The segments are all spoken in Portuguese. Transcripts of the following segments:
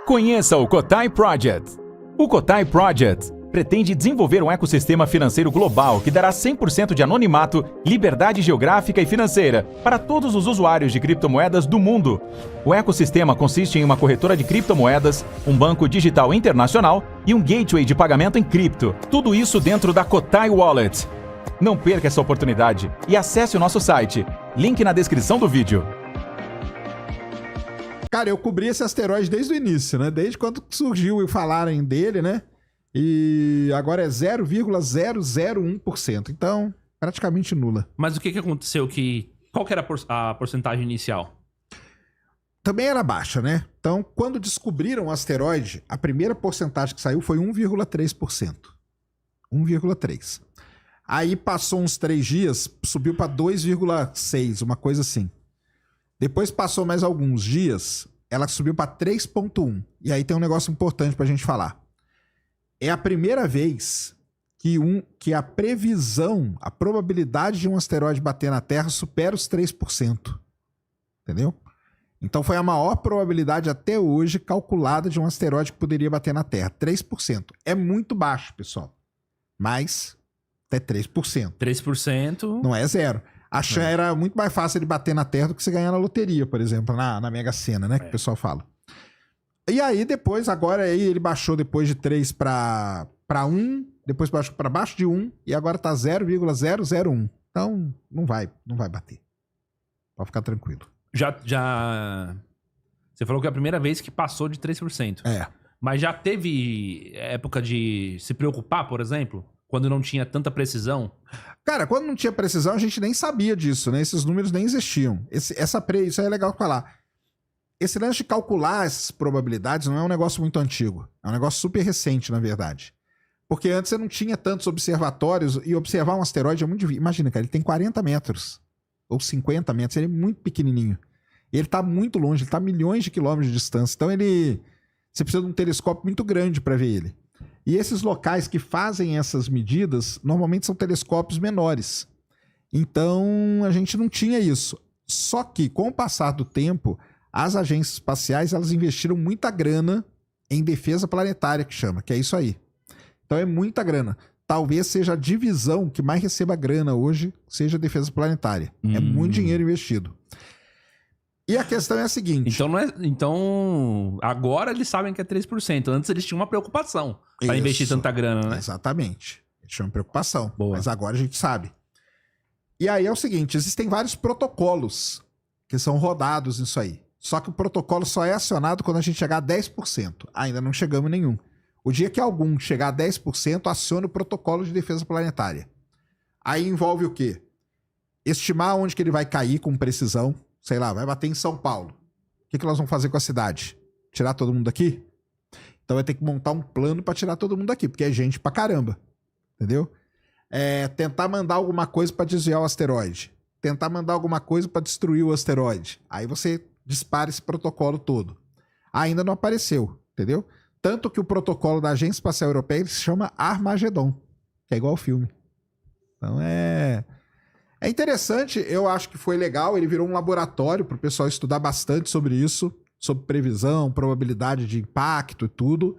Conheça o Cotai Project. O Cotai Project pretende desenvolver um ecossistema financeiro global que dará 100% de anonimato, liberdade geográfica e financeira para todos os usuários de criptomoedas do mundo. O ecossistema consiste em uma corretora de criptomoedas, um banco digital internacional e um gateway de pagamento em cripto. Tudo isso dentro da Cotai Wallet. Não perca essa oportunidade e acesse o nosso site. Link na descrição do vídeo. Cara, eu cobri esse asteroide desde o início, né? Desde quando surgiu e falarem dele, né? E agora é 0,001%. Então, praticamente nula. Mas o que aconteceu? Qual que era a porcentagem inicial? Também era baixa, né? Então, quando descobriram o asteroide, a primeira porcentagem que saiu foi 1,3%. 1,3%. Aí passou uns 3 dias, subiu para 2,6%, uma coisa assim. Depois passou mais alguns dias, ela subiu para 3,1%. E aí tem um negócio importante pra gente falar. É a primeira vez que a previsão, a probabilidade de um asteroide bater na Terra supera os 3%. Entendeu? Então foi a maior probabilidade até hoje calculada de um asteroide que poderia bater na Terra. 3%. É muito baixo, pessoal. Mas até 3%. 3%. Não é zero. Era muito mais fácil ele bater na Terra do que você ganhar na loteria, por exemplo, na Mega Sena, né? Que o pessoal fala. E aí depois, agora aí ele baixou depois de 3 para 1, depois baixou para baixo de 1 e agora tá 0,001. Então não vai bater. Pode ficar tranquilo. Já... Você falou que é a primeira vez que passou de 3%. É. Mas já teve época de se preocupar, por exemplo? Quando não tinha tanta precisão? Cara, quando não tinha precisão, a gente nem sabia disso, né? Esses números nem existiam. Isso é legal falar. Esse lance de calcular essas probabilidades não é um negócio muito antigo. É um negócio super recente, na verdade. Porque antes você não tinha tantos observatórios e observar um asteroide é muito difícil. Imagina, cara, ele tem 40 metros ou 50 metros, ele é muito pequenininho. Ele tá muito longe, ele tá a milhões de quilômetros de distância. Então você precisa de um telescópio muito grande para ver ele. E esses locais que fazem essas medidas, normalmente são telescópios menores. Então, a gente não tinha isso. Só que, com o passar do tempo, as agências espaciais, elas investiram muita grana em defesa planetária, que chama, que é isso aí. Então, é muita grana. Talvez seja a divisão que mais receba grana hoje, seja a defesa planetária. É muito dinheiro investido. E a questão é a seguinte... Então, agora eles sabem que é 3%. Antes eles tinham uma preocupação para investir tanta grana, né? Exatamente. Eles tinham preocupação. Boa. Mas agora a gente sabe. E aí é o seguinte, existem vários protocolos que são rodados nisso aí. Só que o protocolo só é acionado quando a gente chegar a 10%. Ainda não chegamos em nenhum. O dia que algum chegar a 10%, aciona o protocolo de defesa planetária. Aí envolve o quê? Estimar onde que ele vai cair com precisão. Sei lá, vai bater em São Paulo. O que nós vamos fazer com a cidade? Tirar todo mundo daqui? Então vai ter que montar um plano para tirar todo mundo daqui, porque é gente pra caramba. Entendeu? Tentar mandar alguma coisa para desviar o asteroide. Tentar mandar alguma coisa para destruir o asteroide. Aí você dispara esse protocolo todo. Ainda não apareceu, entendeu? Tanto que o protocolo da Agência Espacial Europeia se chama Armagedon, que é igual ao filme. Então é interessante, eu acho que foi legal, ele virou um laboratório para o pessoal estudar bastante sobre isso, sobre previsão, probabilidade de impacto e tudo.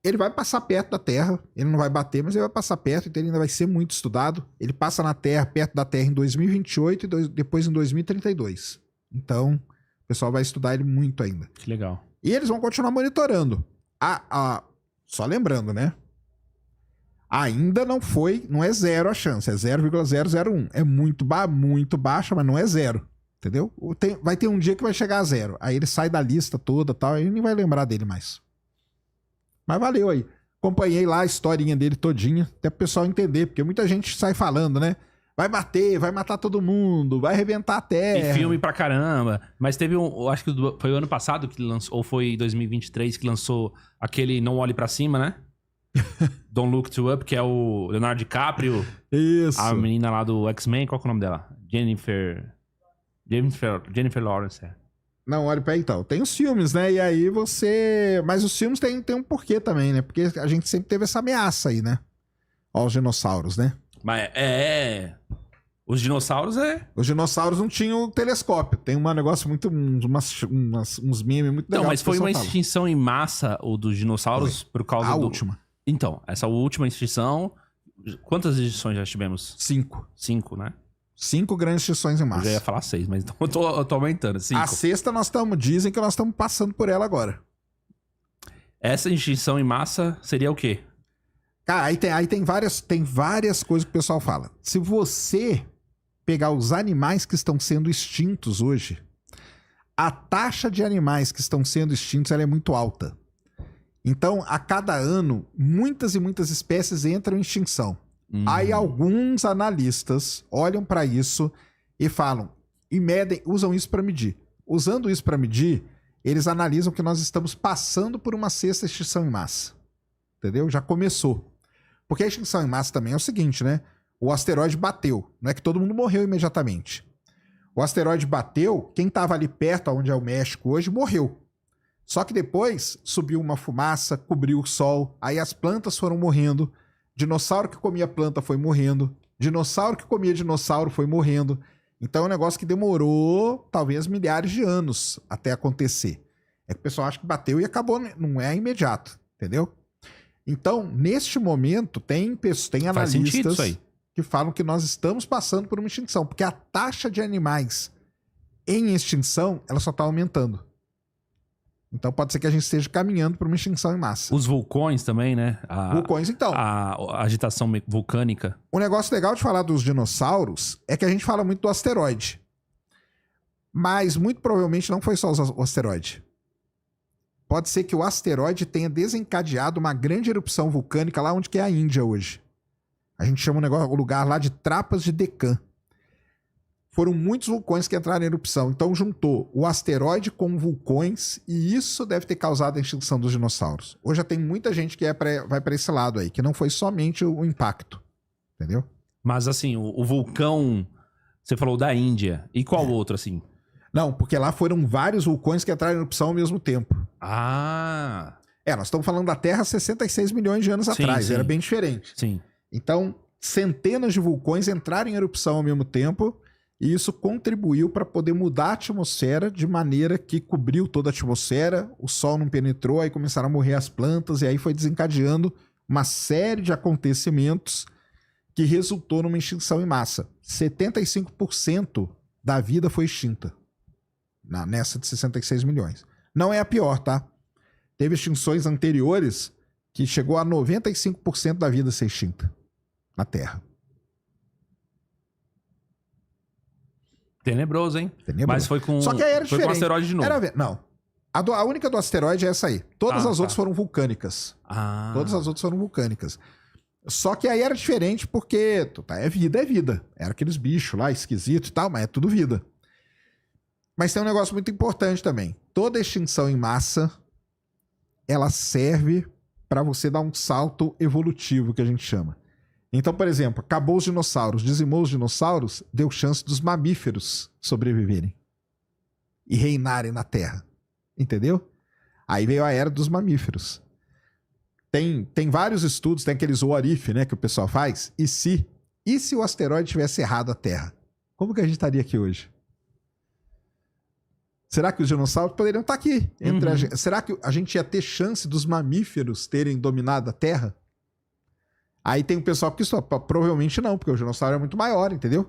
Ele vai passar perto da Terra, ele não vai bater, mas ele vai passar perto, então ele ainda vai ser muito estudado. Ele passa na Terra, perto da Terra em 2028 e depois em 2032. Então, o pessoal vai estudar ele muito ainda. Que legal. E eles vão continuar monitorando. Só lembrando, né? Ainda não é zero a chance, é 0,001. É muito baixa, mas não é zero. Entendeu? Vai ter um dia que vai chegar a zero. Aí ele sai da lista toda e tal, aí nem vai lembrar dele mais. Mas valeu aí. Acompanhei lá a historinha dele todinha, até pro pessoal entender, porque muita gente sai falando, né? Vai bater, vai matar todo mundo, vai arrebentar a Terra. E filme pra caramba. Mas teve acho que foi o ano passado que lançou, ou foi 2023 que lançou aquele Não Olhe Pra Cima, né? Don't Look Too Up, que é o Leonardo DiCaprio. Isso. A menina lá do X-Men, qual que é o nome dela? Jennifer Lawrence, é. Não, olha pra aí, então. Tem os filmes, né? E aí você... Mas os filmes tem um porquê também, né? Porque a gente sempre teve essa ameaça aí, né? Ó, os dinossauros, né? Mas Os dinossauros Os dinossauros não tinham telescópio. Tem um negócio muito... uns memes muito legais. Não, mas que o foi uma pessoal fala. extinção em massa, o dos dinossauros, por causa A do... última. Então, essa última extinção... Quantas extinções já tivemos? 5. 5, né? 5 grandes extinções em Eu massa. já ia falar 6, mas então eu tô aumentando. 5. A sexta dizem que nós estamos passando por ela agora. Essa extinção em massa seria o quê? Cara, aí tem várias coisas que o pessoal fala. Se você pegar os animais que estão sendo extintos hoje, a taxa de animais que estão sendo extintos ela é muito alta. Então, a cada ano, muitas e muitas espécies entram em extinção. Aí alguns analistas olham para isso e falam, e medem, usam isso para medir. Usando isso para medir, eles analisam que nós estamos passando por uma sexta extinção em massa. Entendeu? Já começou. Porque a extinção em massa também é o seguinte, né? O asteroide bateu. Não é que todo mundo morreu imediatamente. O asteroide bateu, quem estava ali perto, onde é o México hoje, morreu. Só que depois subiu uma fumaça, cobriu o sol, aí as plantas foram morrendo, dinossauro que comia planta foi morrendo, dinossauro que comia dinossauro foi morrendo. Então é um negócio que demorou talvez milhares de anos até acontecer. É que o pessoal acha que bateu e acabou, não é imediato, entendeu? Então, neste momento, tem analistas que falam que nós estamos passando por uma extinção, porque a taxa de animais em extinção, ela só está aumentando. Então pode ser que a gente esteja caminhando para uma extinção em massa. Os vulcões também, né? Vulcões, então. A agitação vulcânica. O negócio legal de falar dos dinossauros é que a gente fala muito do asteroide. Mas muito provavelmente não foi só o asteroide. Pode ser que o asteroide tenha desencadeado uma grande erupção vulcânica lá onde que é a Índia hoje. A gente chama o lugar lá de Trapas de Deccan. Foram muitos vulcões que entraram em erupção. Então juntou o asteroide com vulcões e isso deve ter causado a extinção dos dinossauros. Hoje já tem muita gente que vai para esse lado aí, que não foi somente o impacto. Entendeu? Mas assim, o vulcão... Você falou da Índia. E qual outro, assim? Não, porque lá foram vários vulcões que entraram em erupção ao mesmo tempo. Ah! Nós estamos falando da Terra 66 milhões de anos atrás. Sim. Era bem diferente. Sim. Então, centenas de vulcões entraram em erupção ao mesmo tempo... E isso contribuiu para poder mudar a atmosfera de maneira que cobriu toda a atmosfera, o sol não penetrou, aí começaram a morrer as plantas, e aí foi desencadeando uma série de acontecimentos que resultou numa extinção em massa. 75% da vida foi extinta nessa de 66 milhões. Não é a pior, tá? Teve extinções anteriores que chegou a 95% da vida ser extinta na Terra. Tenebroso, hein? Tenebroso. Mas foi com... Só que aí era foi diferente. com o asteroide de novo. Não. A única do asteroide é essa aí. Todas as tá. outras foram vulcânicas. Ah. Todas as outras foram vulcânicas. Só que aí era diferente porque é vida, é vida. Era aqueles bichos lá, esquisitos e tal, mas é tudo vida. Mas tem um negócio muito importante também. Toda extinção em massa, ela serve para você dar um salto evolutivo, que a gente chama. Então, por exemplo, acabou os dinossauros, dizimou os dinossauros, deu chance dos mamíferos sobreviverem e reinarem na Terra. Entendeu? Aí veio a era dos mamíferos. Tem vários estudos, tem aqueles what if, né, que o pessoal faz. E se o asteroide tivesse errado a Terra? Como que a gente estaria aqui hoje? Será que os dinossauros poderiam estar aqui? Será que a gente ia ter chance dos mamíferos terem dominado a Terra? Aí tem um pessoal que provavelmente não, porque o dinossauro é muito maior, entendeu?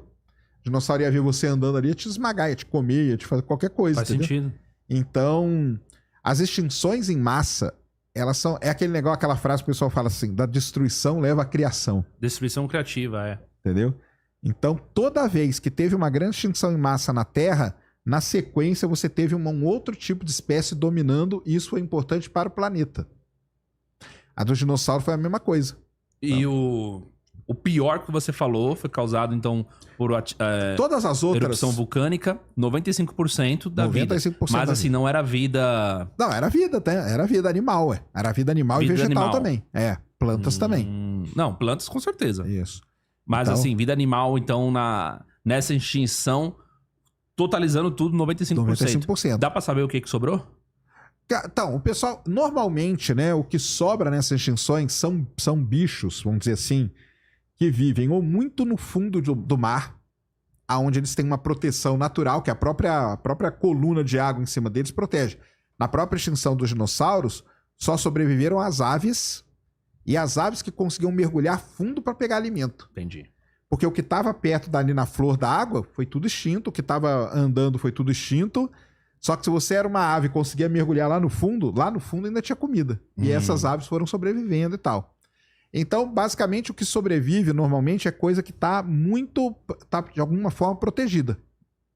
O dinossauro ia ver você andando ali, ia te esmagar, ia te comer, ia te fazer qualquer coisa. Faz entendeu? sentido. Então, as extinções em massa, elas são... É aquele negócio, aquela frase que o pessoal fala assim, da destruição leva à criação. Destruição criativa, é. Entendeu? Então, toda vez que teve uma grande extinção em massa na Terra, na sequência você teve um outro tipo de espécie dominando, e isso foi importante para o planeta. A do dinossauro foi a mesma coisa. E o pior que você falou foi causado, então, por todas as outras... erupção vulcânica, 95% da 95% vida. Mas da assim, vida. não era vida... Não, era vida, era vida animal, ué. Era vida animal Vida e vegetal animal. também. Plantas também. Não, plantas com certeza. Isso. Mas Então- assim, vida animal, então, nessa extinção, totalizando tudo, 95%. 95%. Dá pra saber o que sobrou? Então, o pessoal, normalmente, né, o que sobra nessas extinções são bichos, vamos dizer assim, que vivem ou muito no fundo do mar, onde eles têm uma proteção natural, que a própria coluna de água em cima deles protege. Na própria extinção dos dinossauros, só sobreviveram as aves e as aves que conseguiam mergulhar fundo para pegar alimento. Entendi. Porque o que estava perto dali na flor da água foi tudo extinto, o que estava andando foi tudo extinto. Só que se você era uma ave e conseguia mergulhar lá no fundo ainda tinha comida. E essas aves foram sobrevivendo e tal. Então, basicamente, o que sobrevive normalmente é coisa que tá de alguma forma protegida.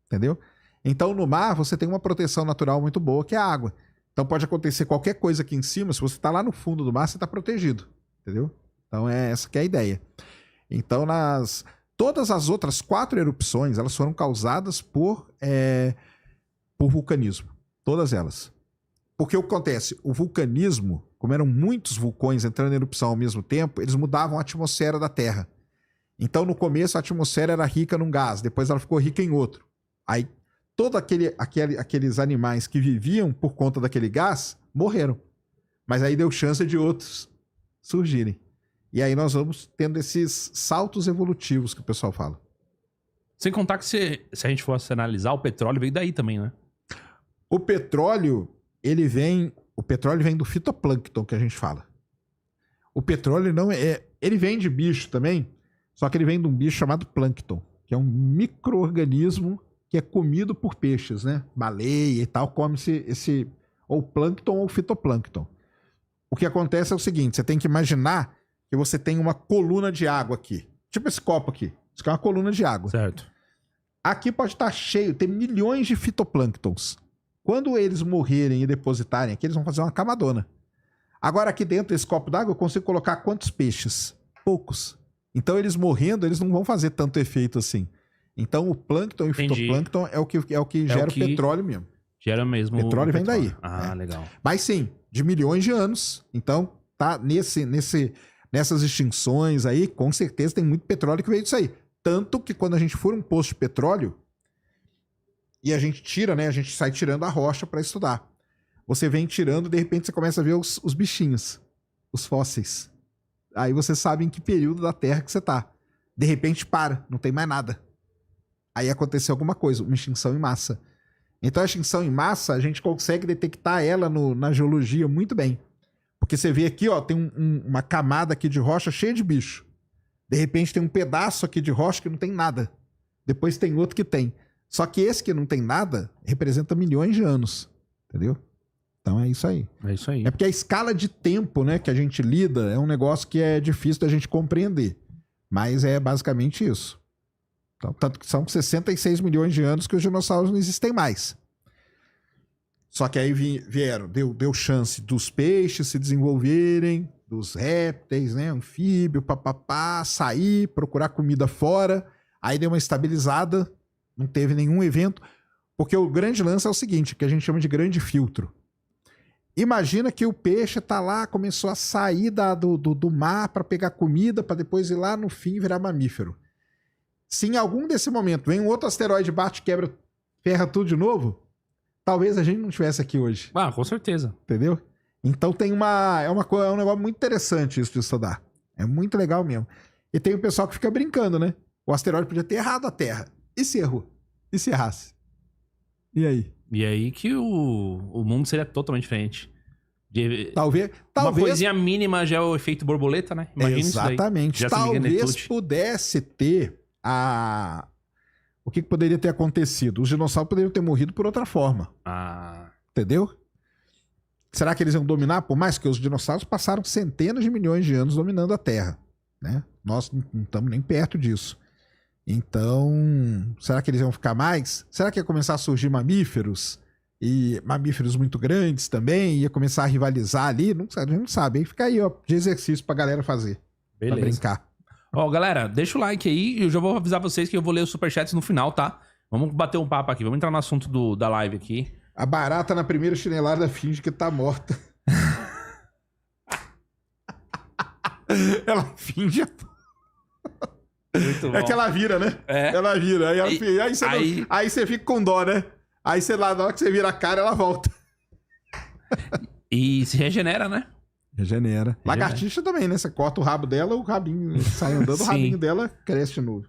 Entendeu? Então, no mar, você tem uma proteção natural muito boa, que é a água. Então, pode acontecer qualquer coisa aqui em cima, se você tá lá no fundo do mar, você tá protegido. Entendeu? Então, essa que é a ideia. Então, todas as outras 4 erupções, elas foram causadas por vulcanismo. Todas elas. Porque o que acontece? O vulcanismo, como eram muitos vulcões entrando em erupção ao mesmo tempo, eles mudavam a atmosfera da Terra. Então, no começo, a atmosfera era rica num gás, depois ela ficou rica em outro. Aí, todos aqueles animais que viviam por conta daquele gás, morreram. Mas aí deu chance de outros surgirem. E aí nós vamos tendo esses saltos evolutivos que o pessoal fala. Sem contar que se a gente fosse analisar, o petróleo veio daí também, né? O petróleo, ele vem do fitoplâncton que a gente fala. O petróleo não ele vem de bicho também, só que ele vem de um bicho chamado plâncton, que é um micro-organismo que é comido por peixes, né? Baleia e tal, come-se ou plâncton ou fitoplâncton. O que acontece é o seguinte, você tem que imaginar que você tem uma coluna de água aqui. Tipo esse copo aqui. Isso aqui é uma coluna de água. Certo. Aqui pode estar cheio, tem milhões de fitoplânctons. Quando eles morrerem e depositarem aqui, eles vão fazer uma camadona. Agora, aqui dentro desse copo d'água, eu consigo colocar quantos peixes? Poucos. Então, eles morrendo, eles não vão fazer tanto efeito assim. Então, o plâncton e o fitoplâncton é o que gera o petróleo mesmo. Gera mesmo. O petróleo vem daí. Legal. Mas sim, de milhões de anos. Então, tá nessas extinções aí, com certeza tem muito petróleo que veio disso aí. Tanto que quando a gente for um poço de petróleo e a gente tira, né? A gente sai tirando a rocha para estudar. Você vem tirando, de repente você começa a ver os bichinhos, os fósseis. Aí você sabe em que período da Terra que você tá. De repente não tem mais nada. Aí aconteceu alguma coisa, uma extinção em massa. Então a extinção em massa, a gente consegue detectar ela na geologia muito bem. Porque você vê aqui, ó, tem uma camada aqui de rocha cheia de bicho. De repente tem um pedaço aqui de rocha que não tem nada. Depois tem outro que tem. Só que esse que não tem nada representa milhões de anos. Entendeu? Então é isso aí. É isso aí. É porque a escala de tempo, né, que a gente lida é um negócio que é difícil da gente compreender. Mas é basicamente isso. Então, tanto que são 66 milhões de anos que os dinossauros não existem mais. Só que aí deu chance dos peixes se desenvolverem, dos répteis, né, anfíbio, sair, procurar comida fora. Aí deu uma estabilizada, não teve nenhum evento. Porque o grande lance é o seguinte, que a gente chama de grande filtro. Imagina que o peixe tá lá, começou a sair do mar para pegar comida, para depois ir lá no fim virar mamífero. Se em algum desse momento vem um outro asteroide, bate, quebra, ferra tudo de novo, talvez a gente não estivesse aqui hoje. Ah, com certeza. Entendeu? Então tem é um negócio muito interessante isso de estudar. É muito legal mesmo. E tem o pessoal que fica brincando, né? O asteroide podia ter errado a Terra. E se errou? E se errasse? E aí? E aí que o mundo seria totalmente diferente. Talvez. Uma coisinha mínima já é o efeito borboleta, né? Imagina exatamente. Isso daí. Talvez pudesse ter O que poderia ter acontecido? Os dinossauros poderiam ter morrido por outra forma. Entendeu? Será que eles iam dominar? Por mais que os dinossauros passaram centenas de milhões de anos dominando a Terra, né? Nós não estamos nem perto disso. Então, será que eles iam ficar mais? Será que ia começar a surgir mamíferos? E mamíferos muito grandes também? Ia começar a rivalizar ali? Não, a gente não sabe. Aí fica aí, ó, de exercício pra galera fazer. Beleza. Pra brincar. Ó, galera, deixa o like aí. Eu já vou avisar vocês que eu vou ler os superchats no final, tá? Vamos bater um papo aqui. Vamos entrar no assunto da live aqui. A barata na primeira chinelada finge que tá morta. Ela finge... Muito bom. É que ela vira, né? É. Ela vira. Aí você fica com dó, né? Aí você lá, na hora que você vira a cara, ela volta. E se regenera, né? Regenera. Lagartixa também, né? Você corta o rabo dela, o rabinho sai andando, o rabinho dela cresce de novo.